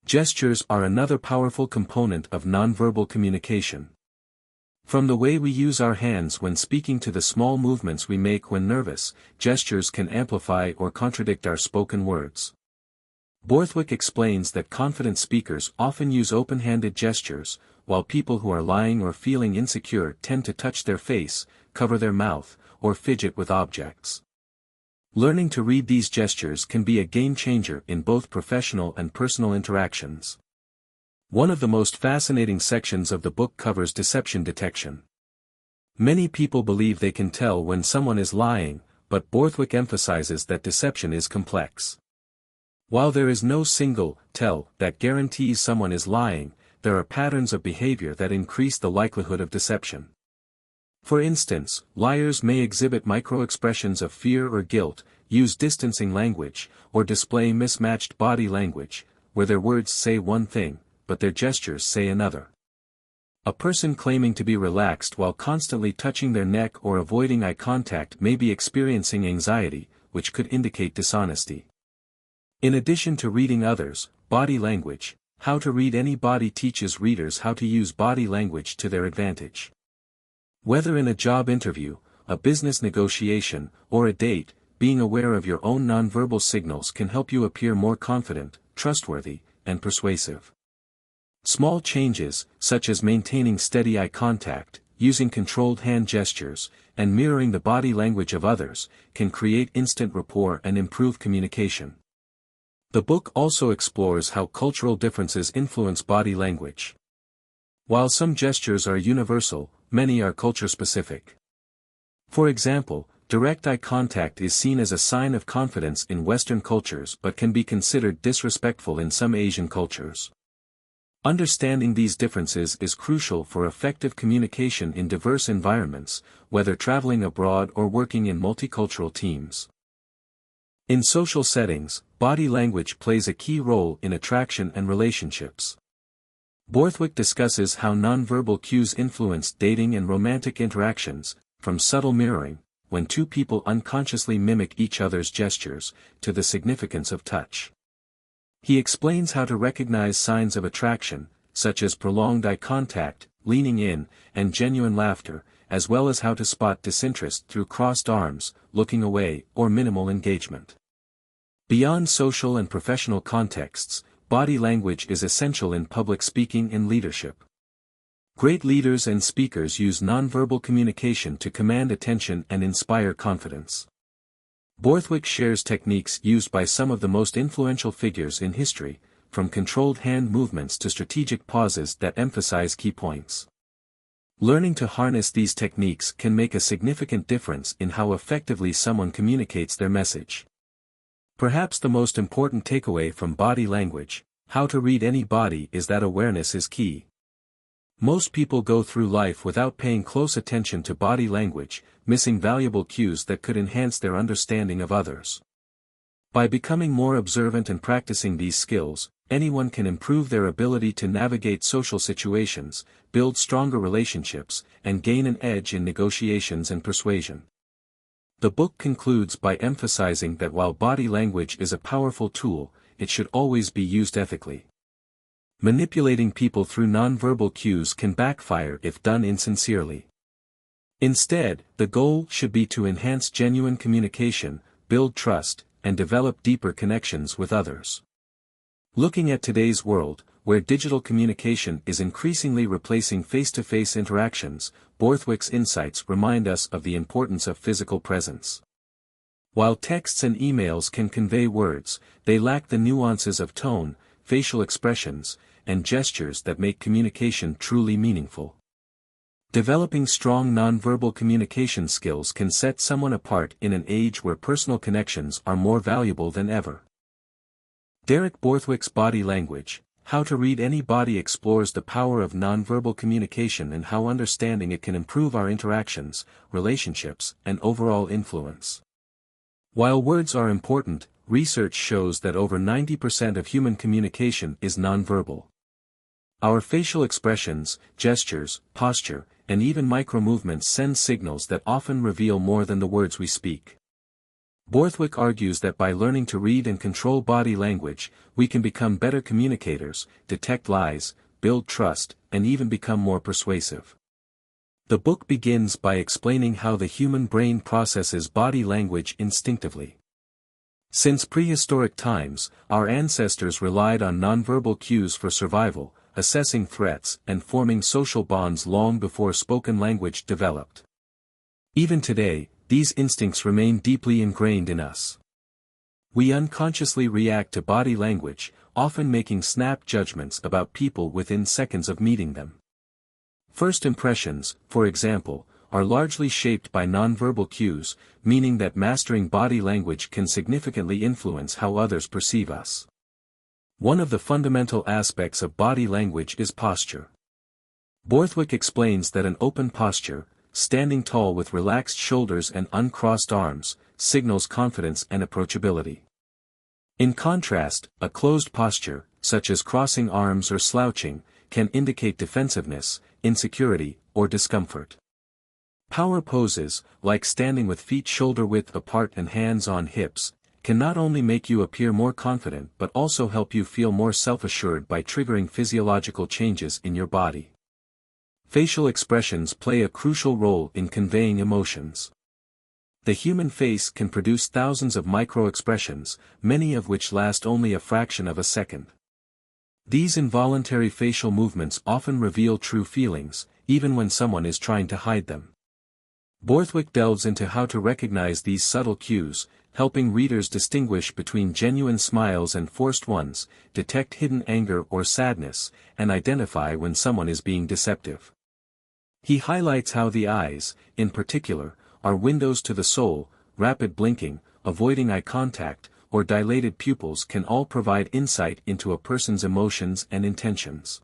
Gestures are another powerful component of nonverbal communication. From the way we use our hands when speaking to the small movements we make when nervous, gestures can amplify or contradict our spoken words. Borthwick explains that confident speakers often use open-handed gestures, while people who are lying or feeling insecure tend to touch their face, cover their mouth, or fidget with objects. Learning to read these gestures can be a game-changer in both professional and personal interactions. One of the most fascinating sections of the book covers deception detection. Many people believe they can tell when someone is lying, but Borthwick emphasizes that deception is complex. While there is no single tell that guarantees someone is lying, there are patterns of behavior that increase the likelihood of deception. For instance, liars may exhibit micro-expressions of fear or guilt, use distancing language, or display mismatched body language, where their words say one thing, but their gestures say another. A person claiming to be relaxed while constantly touching their neck or avoiding eye contact may be experiencing anxiety, which could indicate dishonesty. In addition to reading others, body language, How to Read Any Body teaches readers how to use body language to their advantage. Whether in a job interview, a business negotiation, or a date, being aware of your own nonverbal signals can help you appear more confident, trustworthy, and persuasive. Small changes, such as maintaining steady eye contact, using controlled hand gestures, and mirroring the body language of others, can create instant rapport and improve communication. The book also explores how cultural differences influence body language. While some gestures are universal, many are culture-specific. For example, direct eye contact is seen as a sign of confidence in Western cultures but can be considered disrespectful in some Asian cultures. Understanding these differences is crucial for effective communication in diverse environments, whether traveling abroad or working in multicultural teams. In social settings, body language plays a key role in attraction and relationships. Borthwick discusses how nonverbal cues influence dating and romantic interactions, from subtle mirroring, when two people unconsciously mimic each other's gestures, to the significance of touch. He explains how to recognize signs of attraction, such as prolonged eye contact, leaning in, and genuine laughter, as well as how to spot disinterest through crossed arms, looking away, or minimal engagement. Beyond social and professional contexts, body language is essential in public speaking and leadership. Great leaders and speakers use nonverbal communication to command attention and inspire confidence. Borthwick shares techniques used by some of the most influential figures in history, from controlled hand movements to strategic pauses that emphasize key points. Learning to harness these techniques can make a significant difference in how effectively someone communicates their message. Perhaps the most important takeaway from body language, How to Read Any Body, is that awareness is key. Most people go through life without paying close attention to body language, missing valuable cues that could enhance their understanding of others. By becoming more observant and practicing these skills, anyone can improve their ability to navigate social situations, build stronger relationships, and gain an edge in negotiations and persuasion. The book concludes by emphasizing that while body language is a powerful tool, it should always be used ethically. Manipulating people through nonverbal cues can backfire if done insincerely. Instead, the goal should be to enhance genuine communication, build trust, and develop deeper connections with others. Looking at today's world, where digital communication is increasingly replacing face-to-face interactions, Borthwick's insights remind us of the importance of physical presence. While texts and emails can convey words, they lack the nuances of tone, facial expressions, and gestures that make communication truly meaningful. Developing strong nonverbal communication skills can set someone apart in an age where personal connections are more valuable than ever. Derek Borthwick's Body Language, How to Read Any Body explores the power of nonverbal communication and how understanding it can improve our interactions, relationships, and overall influence. While words are important, research shows that over 90% of human communication is nonverbal. Our facial expressions, gestures, posture, and even micro-movements send signals that often reveal more than the words we speak. Borthwick argues that by learning to read and control body language, we can become better communicators, detect lies, build trust, and even become more persuasive. The book begins by explaining how the human brain processes body language instinctively. Since prehistoric times, our ancestors relied on nonverbal cues for survival, assessing threats and forming social bonds long before spoken language developed. Even today, these instincts remain deeply ingrained in us. We unconsciously react to body language, often making snap judgments about people within seconds of meeting them. First impressions, for example, are largely shaped by nonverbal cues, meaning that mastering body language can significantly influence how others perceive us. One of the fundamental aspects of body language is posture. Borthwick explains that an open posture, standing tall with relaxed shoulders and uncrossed arms, signals confidence and approachability. In contrast, a closed posture, such as crossing arms or slouching, can indicate defensiveness, insecurity, or discomfort. Power poses, like standing with feet shoulder-width apart and hands on hips, can not only make you appear more confident but also help you feel more self-assured by triggering physiological changes in your body. Facial expressions play a crucial role in conveying emotions. The human face can produce thousands of micro-expressions, many of which last only a fraction of a second. These involuntary facial movements often reveal true feelings, even when someone is trying to hide them. Borthwick delves into how to recognize these subtle cues, helping readers distinguish between genuine smiles and forced ones, detect hidden anger or sadness, and identify when someone is being deceptive. He highlights how the eyes, in particular, are windows to the soul. Rapid blinking, avoiding eye contact, or dilated pupils can all provide insight into a person's emotions and intentions.